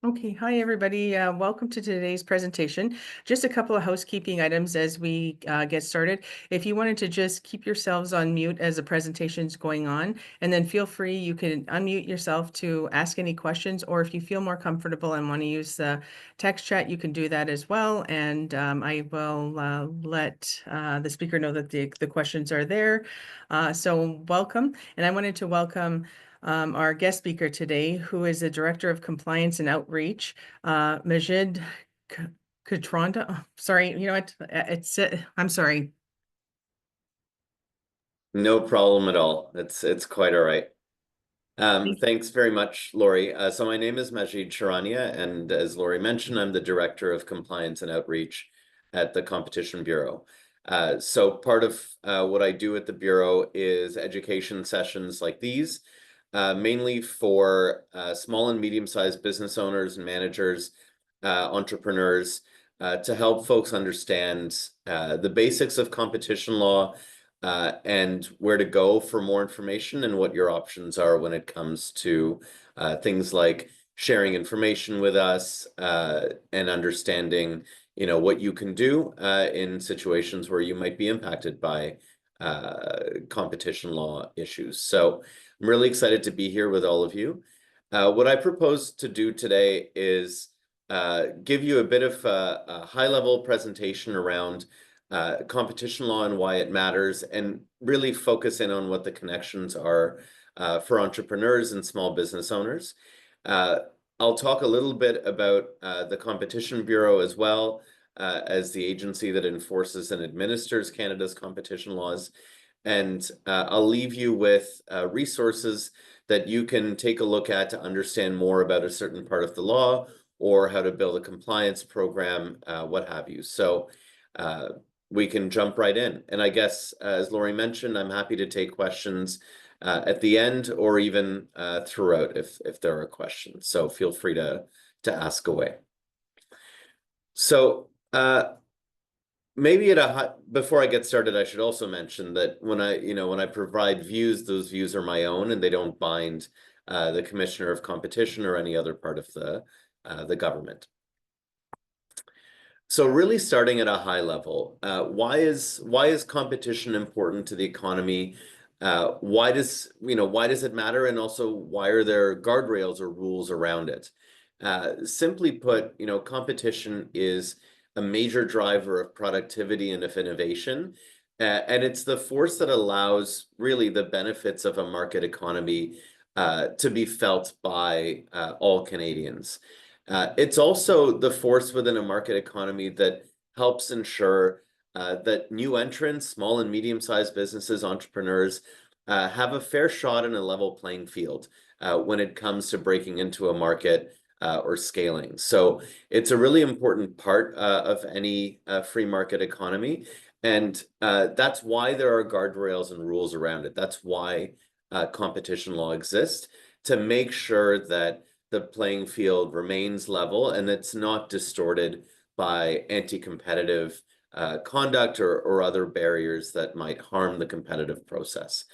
Okay, hi everybody. Welcome to today's presentation. Just a couple of housekeeping items as we get started. If you wanted to just keep yourselves on mute as the presentation's going on, and then feel free, you can unmute yourself to ask any questions, or if you feel more comfortable and want to use the text chat, you can do that as well. And I will let the speaker know that the questions are there. So welcome. And I wanted to welcome our guest speaker today, who is the Director of Compliance and Outreach, Majid Katronda. Oh, sorry, you know what? I'm sorry. No problem at all. It's quite all right. Thanks very much, Lori. So my name is Majid Charania, and as Lori mentioned, I'm the Director of Compliance and Outreach at the Competition Bureau. So part of what I do at the Bureau is education sessions like these, mainly for small and medium-sized business owners and managers, entrepreneurs, to help folks understand the basics of competition law, and where to go for more information and what your options are when it comes to things like sharing information with us, and understanding, what you can do in situations where you might be impacted by competition law issues. So I'm really excited to be here with all of you. What I propose to do today is give you a bit of a high-level presentation around competition law and why it matters, and really focus in on what the connections are for entrepreneurs and small business owners. I'll talk a little bit about the Competition Bureau as well, as the agency that enforces and administers Canada's competition laws. And I'll leave you with resources that you can take a look at to understand more about a certain part of the law, or how to build a compliance program, what have you. So we can jump right in. And I guess, as Lori mentioned, I'm happy to take questions at the end, or even throughout if there are questions. So feel free to ask away. So maybe before I get started, I should also mention that when I provide views, those views are my own, and they don't bind the Commissioner of Competition or any other part of the government. So really starting at a high level, why is competition important to the economy? Why does it matter? And also, why are there guardrails or rules around it? Simply put, competition is a major driver of productivity and of innovation. And it's the force that allows really the benefits of a market economy to be felt by all Canadians. It's also the force within a market economy that helps ensure that new entrants, small and medium-sized businesses, entrepreneurs, have a fair shot in a level playing field when it comes to breaking into a market or scaling. So it's a really important part of any free market economy. And that's why there are guardrails and rules around it. That's why competition law exists, to make sure that the playing field remains level and it's not distorted by anti-competitive conduct or other barriers that might harm the competitive process.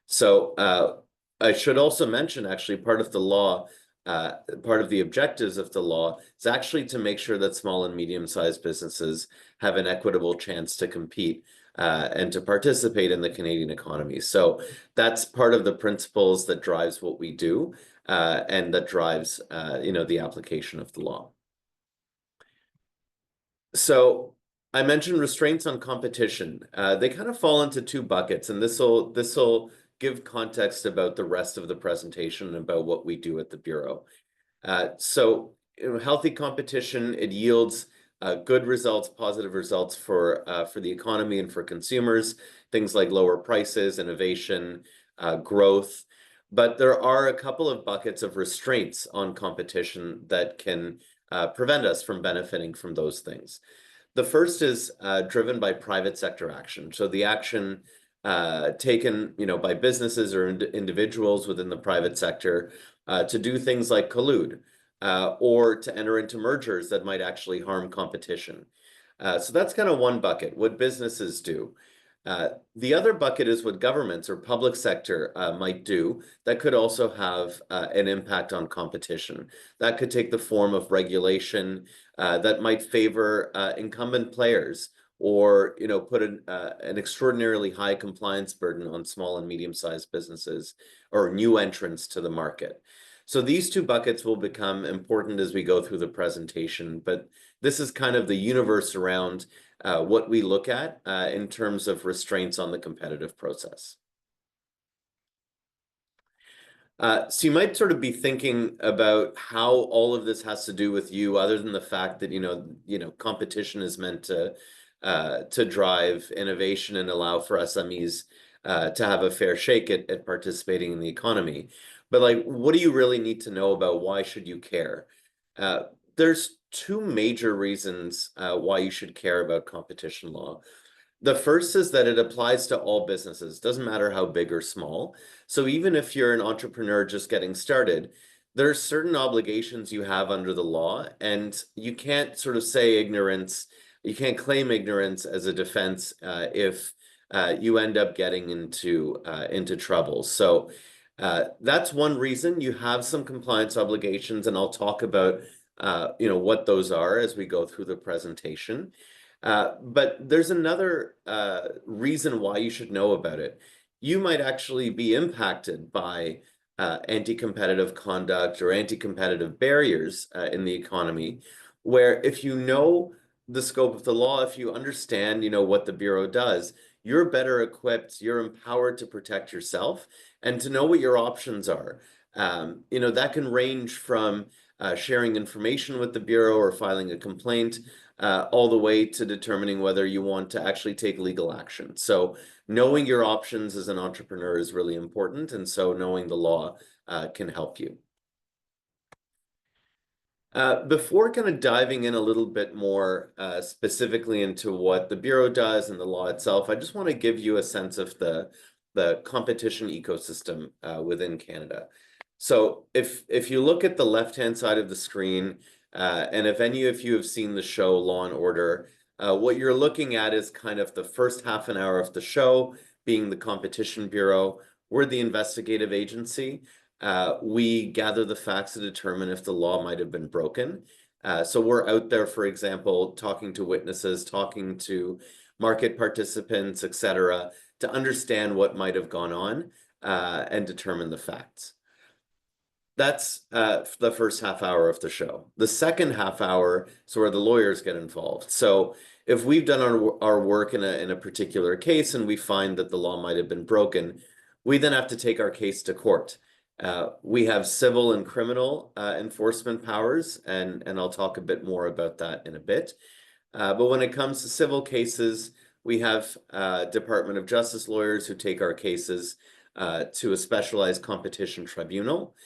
So I should also mention, actually, part of the law, part of the objectives of the law is actually to make sure that small and medium-sized businesses have an equitable chance to compete and to participate in the Canadian economy. So that's part of the principles that drives what we do, and that drives the application of the law. So I mentioned restraints on competition. They kind of fall into two buckets, and this will give context about the rest of the presentation and about what we do at the Bureau. So healthy competition, it yields good results, positive results for the economy and for consumers, things like lower prices, innovation, growth. But there are a couple of buckets of restraints on competition that can prevent us from benefiting from those things. The first is driven by private sector action. So the action taken, by businesses or individuals within the private sector to do things like collude or to enter into mergers that might actually harm competition. So that's kind of one bucket, what businesses do. The other bucket is what governments or public sector might do that could also have an impact on competition. That could take the form of regulation that might favor incumbent players, or put an extraordinarily high compliance burden on small and medium-sized businesses or new entrants to the market. So these two buckets will become important as we go through the presentation, but this is kind of the universe around what we look at in terms of restraints on the competitive process. So you might sort of be thinking about how all of this has to do with you, other than the fact that competition is meant to drive innovation and allow for SMEs to have a fair shake at participating in the economy. But like, what do you really need to know about why should you care? There's two major reasons why you should care about competition law. The first is that it applies to all businesses, doesn't matter how big or small. So even if you're an entrepreneur just getting started, there are certain obligations you have under the law, and you can't sort of say ignorance, you can't claim ignorance as a defense if you end up getting into trouble. So that's one reason you have some compliance obligations, and I'll talk about what those are as we go through the presentation. But there's another reason why you should know about it. You might actually be impacted by anti-competitive conduct or anti-competitive barriers in the economy, where if you know the scope of the law, if you understand, what the Bureau does, you're better equipped, you're empowered to protect yourself and to know what your options are. That can range from sharing information with the Bureau or filing a complaint, all the way to determining whether you want to actually take legal action. So knowing your options as an entrepreneur is really important, and so knowing the law can help you. Before kind of diving in a little bit more specifically into what the Bureau does and the law itself, I just want to give you a sense of the competition ecosystem within Canada. So if you look at the left-hand side of the screen, and if any of you have seen the show Law and Order, what you're looking at is kind of the first half an hour of the show being the Competition Bureau. We're the investigative agency. We gather the facts to determine if the law might have been broken. So we're out there, for example, talking to witnesses, talking to market participants, etc., to understand what might have gone on and determine the facts. That's the first half hour of the show. The second half hour is where the lawyers get involved. So if we've done our work in a particular case and we find that the law might have been broken, we then have to take our case to court. We have civil and criminal enforcement powers, and I'll talk a bit more about that in a bit. But when it comes to civil cases, we have Department of Justice lawyers who take our cases to a specialized competition tribunal.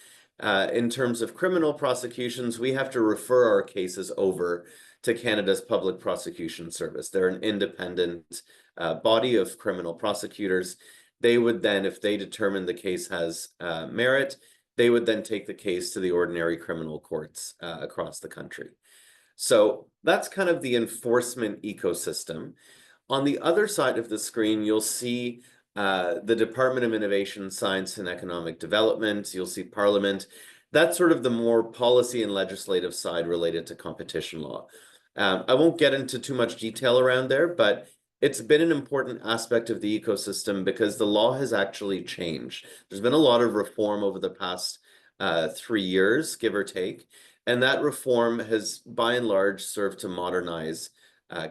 In terms of criminal prosecutions, we have to refer our cases over to Canada's Public Prosecution Service. They're an independent body of criminal prosecutors. They would then, if they determine the case has merit, they would then take the case to the ordinary criminal courts across the country. So that's kind of the enforcement ecosystem. On the other side of the screen, you'll see the Department of Innovation, Science and Economic Development. You'll see Parliament. That's sort of the more policy and legislative side related to competition law. I won't get into too much detail around there, but it's been an important aspect of the ecosystem because the law has actually changed. There's been a lot of reform over the past 3 years, give or take, and that reform has, by and large, served to modernize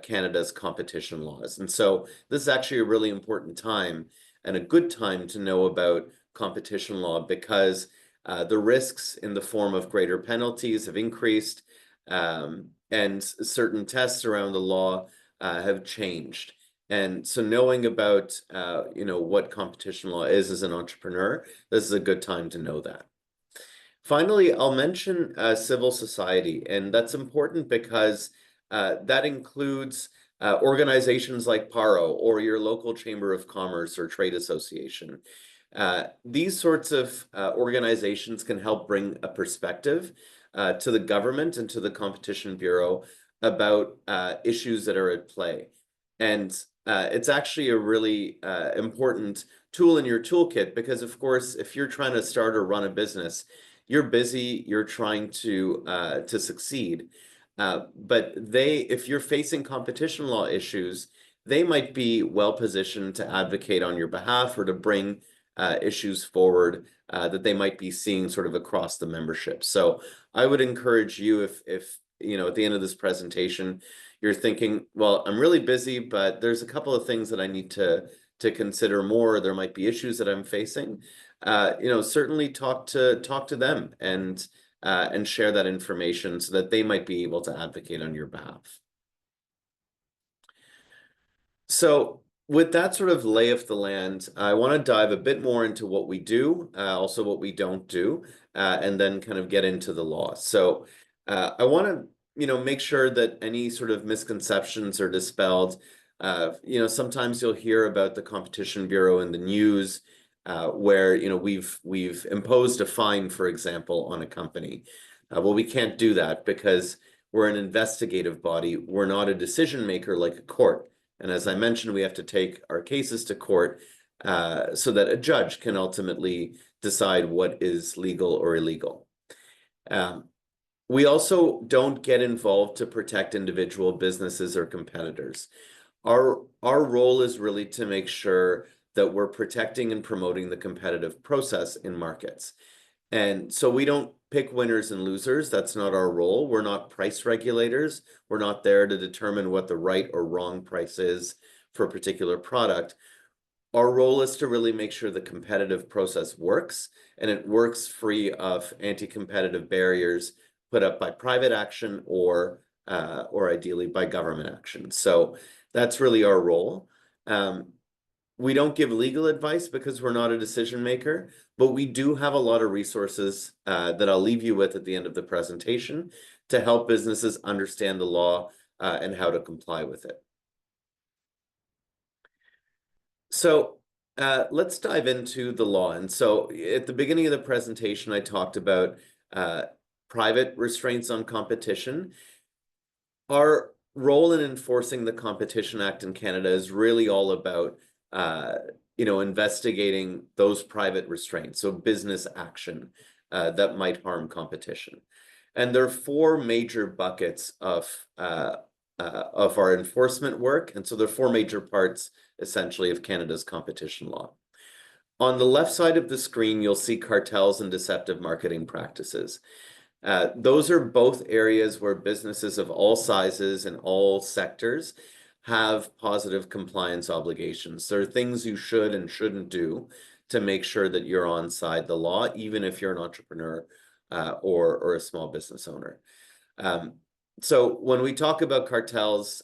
Canada's competition laws. And so this is actually a really important time and a good time to know about competition law because the risks in the form of greater penalties have increased, and certain tests around the law have changed. And so knowing about what competition law is as an entrepreneur, this is a good time to know that. Finally, I'll mention civil society, and that's important because that includes organizations like PARO or your local chamber of commerce or trade association. These sorts of organizations can help bring a perspective to the government and to the Competition Bureau about issues that are at play. And it's actually a really important tool in your toolkit because, of course, if you're trying to start or run a business, you're busy, you're trying to succeed. But if you're facing competition law issues, they might be well positioned to advocate on your behalf or to bring issues forward that they might be seeing sort of across the membership. So I would encourage you, if you know, at the end of this presentation, you're thinking, well, I'm really busy, but there's a couple of things that I need to consider more. There might be issues that I'm facing. You know, certainly talk to them and share that information so that they might be able to advocate on your behalf. So with that sort of lay of the land, I want to dive a bit more into what we do, also what we don't do, and then kind of get into the law. So I want to, you know, make sure that any sort of misconceptions are dispelled. You know, sometimes you'll hear about the Competition Bureau in the news, where, you know, we've imposed a fine, for example, on a company. Well, we can't do that because we're an investigative body. We're not a decision maker like a court. And as I mentioned, we have to take our cases to court so that a judge can ultimately decide what is legal or illegal. We also don't get involved to protect individual businesses or competitors. Our role is really to make sure that we're protecting and promoting the competitive process in markets. And so we don't pick winners and losers. That's not our role. We're not price regulators. We're not there to determine what the right or wrong price is for a particular product. Our role is to really make sure the competitive process works, and it works free of anti-competitive barriers put up by private action or ideally by government action. So that's really our role. We don't give legal advice because we're not a decision maker, but we do have a lot of resources that I'll leave you with at the end of the presentation to help businesses understand the law and how to comply with it. So let's dive into the law. And so at the beginning of the presentation, I talked about private restraints on competition. Our role in enforcing the Competition Act in Canada is really all about you know, investigating those private restraints, so business action that might harm competition. And there are four major buckets of our enforcement work. And so there are four major parts, essentially, of Canada's competition law. On the left side of the screen, you'll see cartels and deceptive marketing practices. Those are both areas where businesses of all sizes and all sectors have positive compliance obligations. There are things you should and shouldn't do to make sure that you're on side the law, even if you're an entrepreneur or a small business owner. So when we talk about cartels,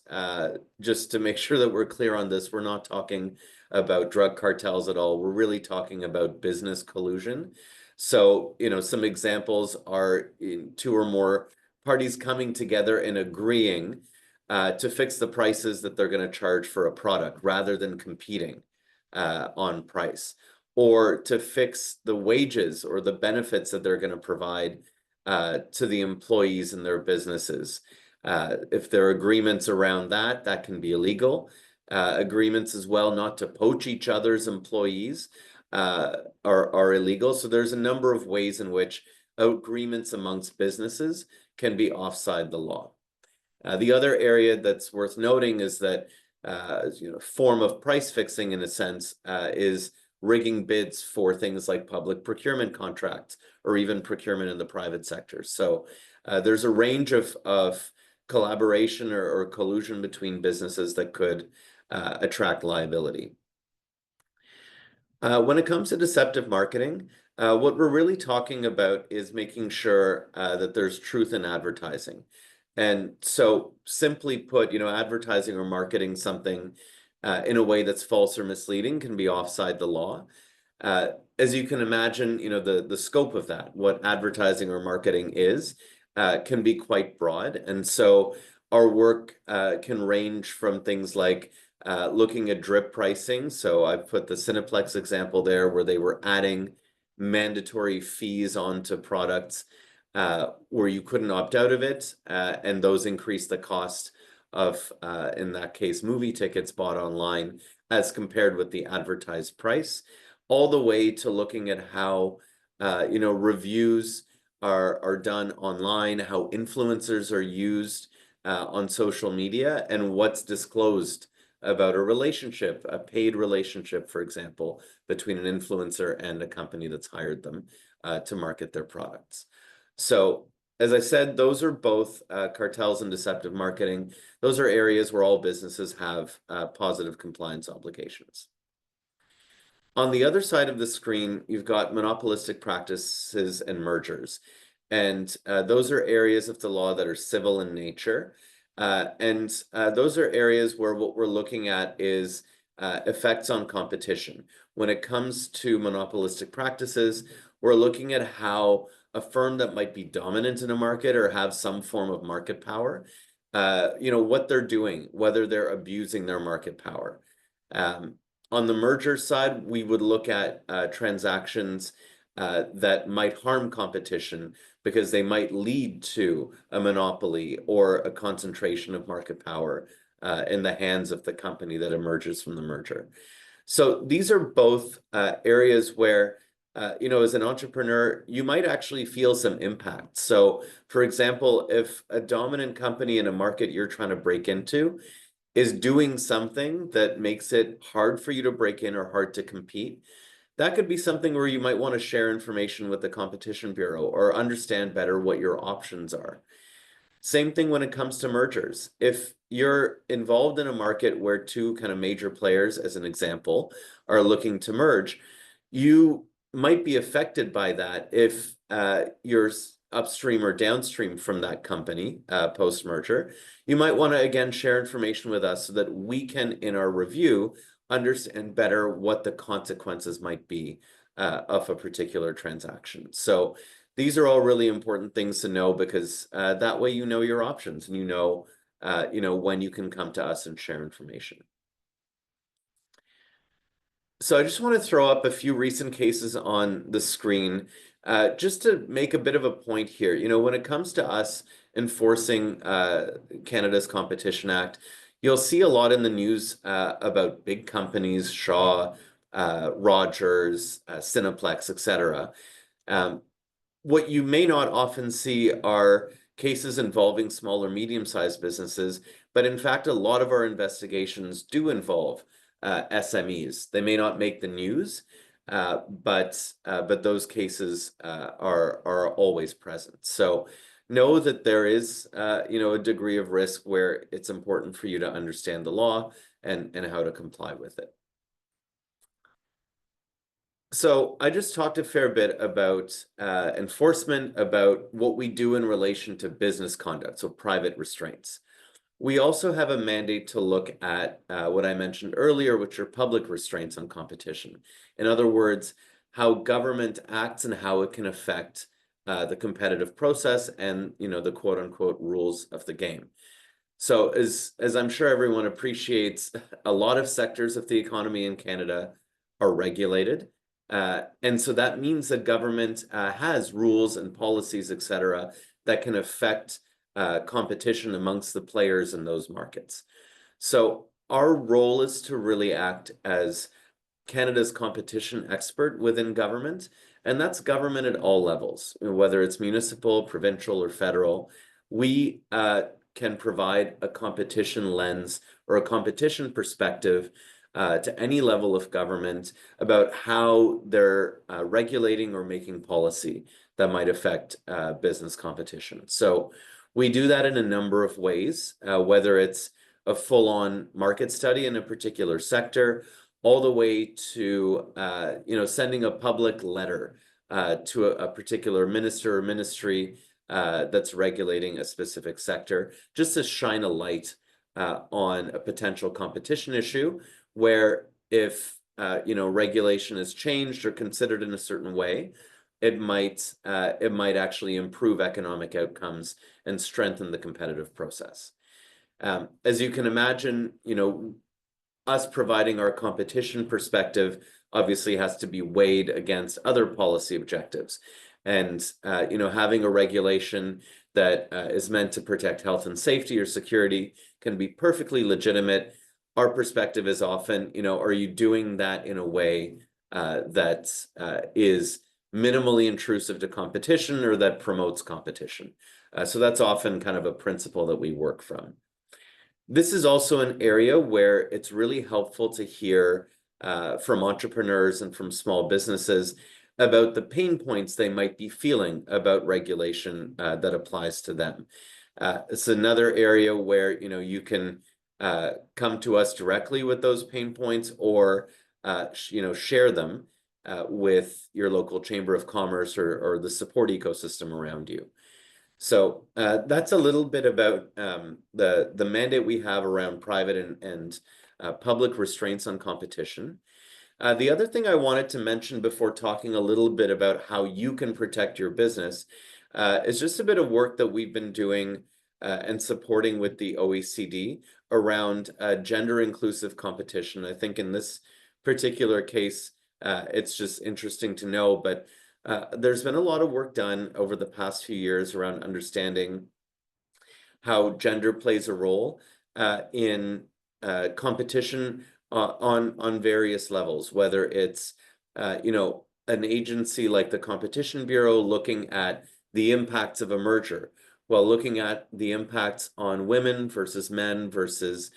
just to make sure that we're clear on this, we're not talking about drug cartels at all. We're really talking about business collusion. So, you know, some examples are two or more parties coming together and agreeing to fix the prices that they're going to charge for a product rather than competing on price, or to fix the wages or the benefits that they're going to provide to the employees in their businesses. If there are agreements around that, that can be illegal. Agreements as well not to poach each other's employees are illegal. So there's a number of ways in which agreements amongst businesses can be offside the law. The other area that's worth noting is that you know, form of price fixing, in a sense, is rigging bids for things like public procurement contracts or even procurement in the private sector. So there's a range of collaboration or collusion between businesses that could attract liability. When it comes to deceptive marketing, what we're really talking about is making sure that there's truth in advertising. And so simply put, you know, advertising or marketing something in a way that's false or misleading can be offside the law. As you can imagine, you know, the scope of that, what advertising or marketing is, can be quite broad. And so our work can range from things like looking at drip pricing. So I've put the Cineplex example there where they were adding mandatory fees onto products where you couldn't opt out of it, and those increase the cost of, in that case, movie tickets bought online as compared with the advertised price, all the way to looking at how, reviews are done online, how influencers are used on social media, and what's disclosed about a relationship, a paid relationship, for example, between an influencer and a company that's hired them to market their products. So, as I said, those are both cartels and deceptive marketing. Those are areas where all businesses have positive compliance obligations. On the other side of the screen, you've got monopolistic practices and mergers. And those are areas of the law that are civil in nature. Those are areas where what we're looking at is effects on competition. When it comes to monopolistic practices, we're looking at how a firm that might be dominant in a market or have some form of market power, what they're doing, whether they're abusing their market power. On the merger side, we would look at transactions that might harm competition because they might lead to a monopoly or a concentration of market power in the hands of the company that emerges from the merger. So these are both areas where, as an entrepreneur, you might actually feel some impact. So, for example, if a dominant company in a market you're trying to break into is doing something that makes it hard for you to break in or hard to compete, that could be something where you might want to share information with the Competition Bureau or understand better what your options are. Same thing when it comes to mergers. If you're involved in a market where two kind of major players, as an example, are looking to merge, you might be affected by that if you're upstream or downstream from that company post-merger. You might want to, again, share information with us so that we can, in our review, understand better what the consequences might be of a particular transaction. So these are all really important things to know because that way you know your options and you know when you can come to us and share information. So I just want to throw up a few recent cases on the screen just to make a bit of a point here. When it comes to us enforcing Canada's Competition Act, you'll see a lot in the news about big companies, Shaw, Rogers, Cineplex, etc. What you may not often see are cases involving small or medium-sized businesses, but in fact, a lot of our investigations do involve SMEs. They may not make the news, but those cases are always present. So know that there is a degree of risk where it's important for you to understand the law and how to comply with it. So I just talked a fair bit about enforcement, about what we do in relation to business conduct, so private restraints. We also have a mandate to look at what I mentioned earlier, which are public restraints on competition. In other words, how government acts and how it can affect the competitive process and the quote unquote rules of the game. So as I'm sure everyone appreciates, a lot of sectors of the economy in Canada are regulated. And so that means that government has rules and policies, et cetera, that can affect competition amongst the players in those markets. So our role is to really act as Canada's competition expert within government, and that's government at all levels, whether it's municipal, provincial, or federal. We can provide a competition lens or a competition perspective to any level of government about how they're regulating or making policy that might affect business competition. So we do that in a number of ways, whether it's a full-on market study in a particular sector, all the way to sending a public letter to a particular minister or ministry that's regulating a specific sector, just to shine a light on a potential competition issue where if regulation is changed or considered in a certain way, it might actually improve economic outcomes and strengthen the competitive process. As you can imagine, us providing our competition perspective obviously has to be weighed against other policy objectives. And, you know, having a regulation that is meant to protect health and safety or security can be perfectly legitimate. Our perspective is often, you know, are you doing that in a way that is minimally intrusive to competition or that promotes competition? So that's often kind of a principle that we work from. This is also an area where it's really helpful to hear from entrepreneurs and from small businesses about the pain points they might be feeling about regulation that applies to them. It's another area where, you know, you can come to us directly with those pain points, or you know, share them with your local chamber of commerce or the support ecosystem around you. So that's a little bit about the mandate we have around private and public restraints on competition. The other thing I wanted to mention before talking a little bit about how you can protect your business is just a bit of work that we've been doing and supporting with the OECD around gender inclusive competition. I think in this particular case, it's just interesting to know, but there's been a lot of work done over the past few years around understanding how gender plays a role in competition on various levels, whether it's you know, an agency like the Competition Bureau looking at the impacts of a merger, while looking at the impacts on women versus men versus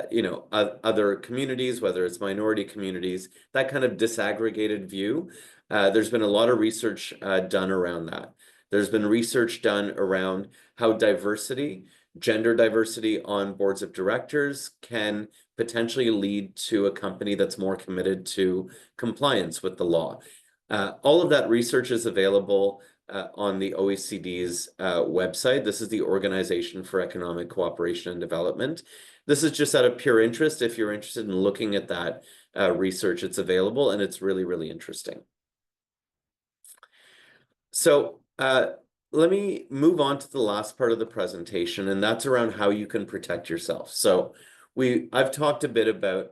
you know, other communities, whether it's minority communities, that kind of disaggregated view. There's been a lot of research done around that. There's been research done around how diversity, gender diversity on boards of directors can potentially lead to a company that's more committed to compliance with the law. All of that research is available on the OECD's website. This is the Organization for Economic Cooperation and Development. This is just out of pure interest. If you're interested in looking at that research, it's available, and it's really, really interesting. So let me move on to the last part of the presentation, and that's around how you can protect yourself. So I've talked a bit about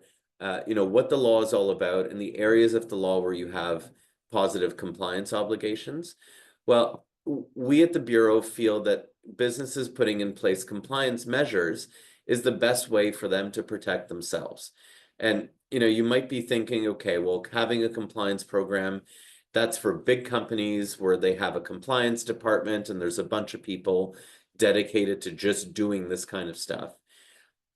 you know, what the law is all about and the areas of the law where you have positive compliance obligations. Well, we at the Bureau feel that businesses putting in place compliance measures is the best way for them to protect themselves. And you know, you might be thinking, okay, well, having a compliance program, that's for big companies where they have a compliance department and there's a bunch of people dedicated to just doing this kind of stuff.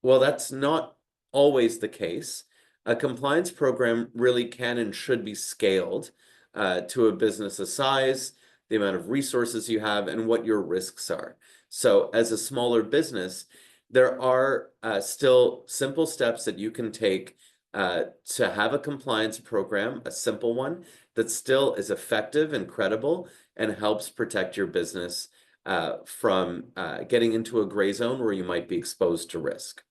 Well, that's not always the case. A compliance program really can and should be scaled to a business's size, the amount of resources you have, and what your risks are. So as a smaller business, there are still simple steps that you can take to have a compliance program, a simple one, that still is effective and credible and helps protect your business from getting into a gray zone where you might be exposed to risk.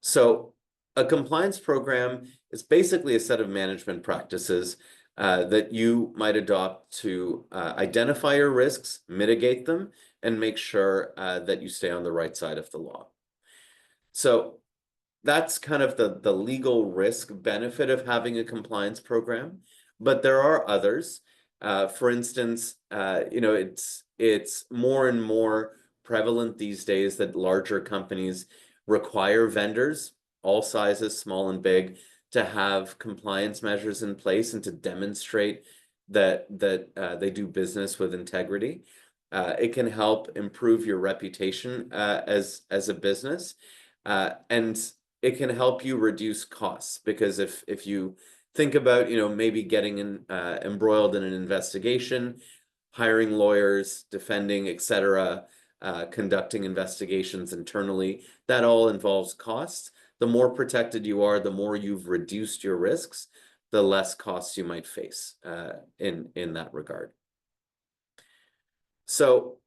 So a compliance program is basically a set of management practices that you might adopt to identify your risks, mitigate them, and make sure that you stay on the right side of the law. So that's kind of the legal risk benefit of having a compliance program, but there are others. For instance, you know, it's more and more prevalent these days that larger companies require vendors, all sizes, small and big, to have compliance measures in place and to demonstrate that they do business with integrity. It can help improve your reputation as a business, and it can help you reduce costs, because if you think about, you know, maybe getting embroiled in an investigation, hiring lawyers, defending, etc., conducting investigations internally, that all involves costs. The more protected you are, the more you've reduced your risks, the less costs you might face in that regard. So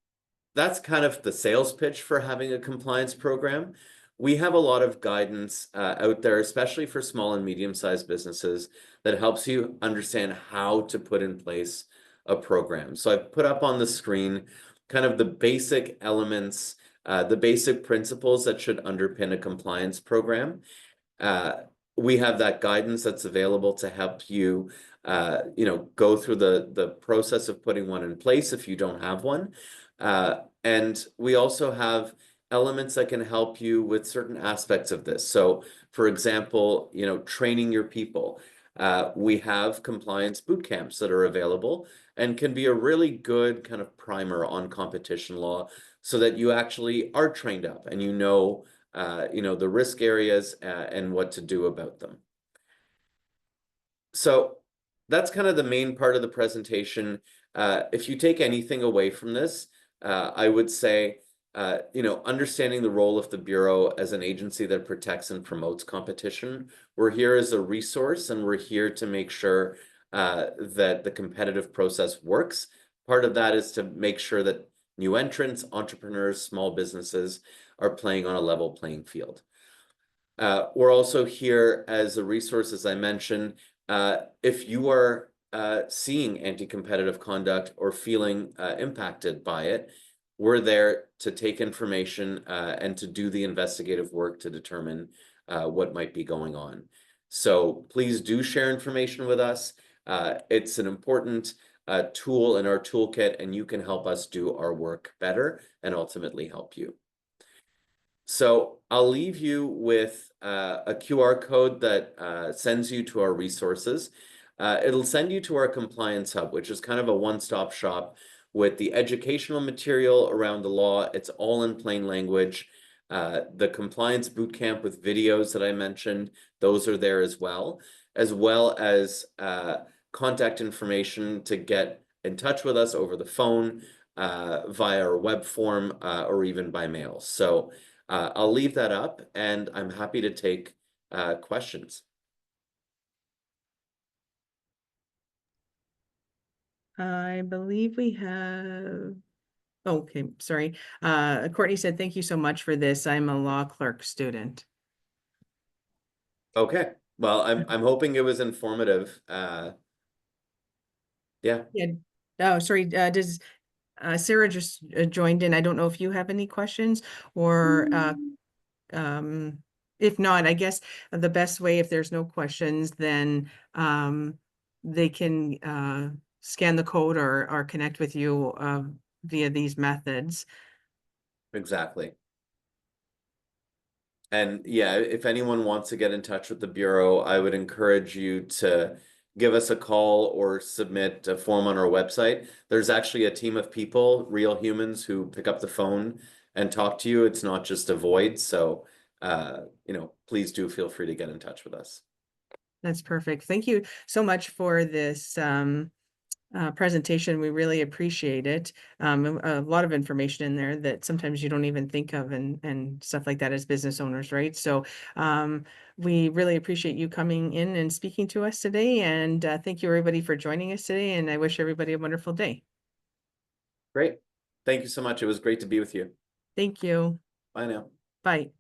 that's kind of the sales pitch for having a compliance program. We have a lot of guidance out there, especially for small and medium-sized businesses, that helps you understand how to put in place a program. So I've put up on the screen kind of the basic elements, the basic principles that should underpin a compliance program. we have that guidance that's available to help you, you know, go through the process of putting one in place if you don't have one. And we also have elements that can help you with certain aspects of this. So, for example, you know, training your people. We have compliance boot camps that are available and can be a really good kind of primer on competition law so that you actually are trained up and you know, the risk areas and what to do about them. So that's kind of the main part of the presentation. If you take anything away from this, I would say, understanding the role of the Bureau as an agency that protects and promotes competition. We're here as a resource, and we're here to make sure that the competitive process works. Part of that is to make sure that new entrants, entrepreneurs, small businesses are playing on a level playing field. We're also here as a resource, as I mentioned. If you are seeing anti-competitive conduct or feeling impacted by it, we're there to take information and to do the investigative work to determine what might be going on. So please do share information with us. It's an important tool in our toolkit, and you can help us do our work better and ultimately help you. So I'll leave you with a QR code that sends you to our resources. It'll send you to our Compliance Hub, which is kind of a one-stop shop with the educational material around the law. It's all in plain language. The Compliance Bootcamp with videos that I mentioned, those are there as well as contact information to get in touch with us over the phone, via our web form, or even by mail. So I'll leave that up, and I'm happy to take questions. I believe we have, okay, sorry. Courtney said, thank you so much for this. I'm a law clerk student. Okay, well, I'm hoping it was informative. Yeah. Yeah. Oh, sorry. Does Sarah just joined in? I don't know if you have any questions or if not, I guess the best way, if there's no questions, then they can scan the code or connect with you via these methods. Exactly. And yeah, if anyone wants to get in touch with the Bureau, I would encourage you to give us a call or submit a form on our website. There's actually a team of people, real humans, who pick up the phone and talk to you. It's not just a void. So, please do feel free to get in touch with us. That's perfect. Thank you so much for this presentation. We really appreciate it. A lot of information in there that sometimes you don't even think of and stuff like that as business owners, right? So we really appreciate you coming in and speaking to us today. And thank you everybody for joining us today. And I wish everybody a wonderful day. Great. Thank you so much. It was great to be with you. Thank you. Bye now. Bye.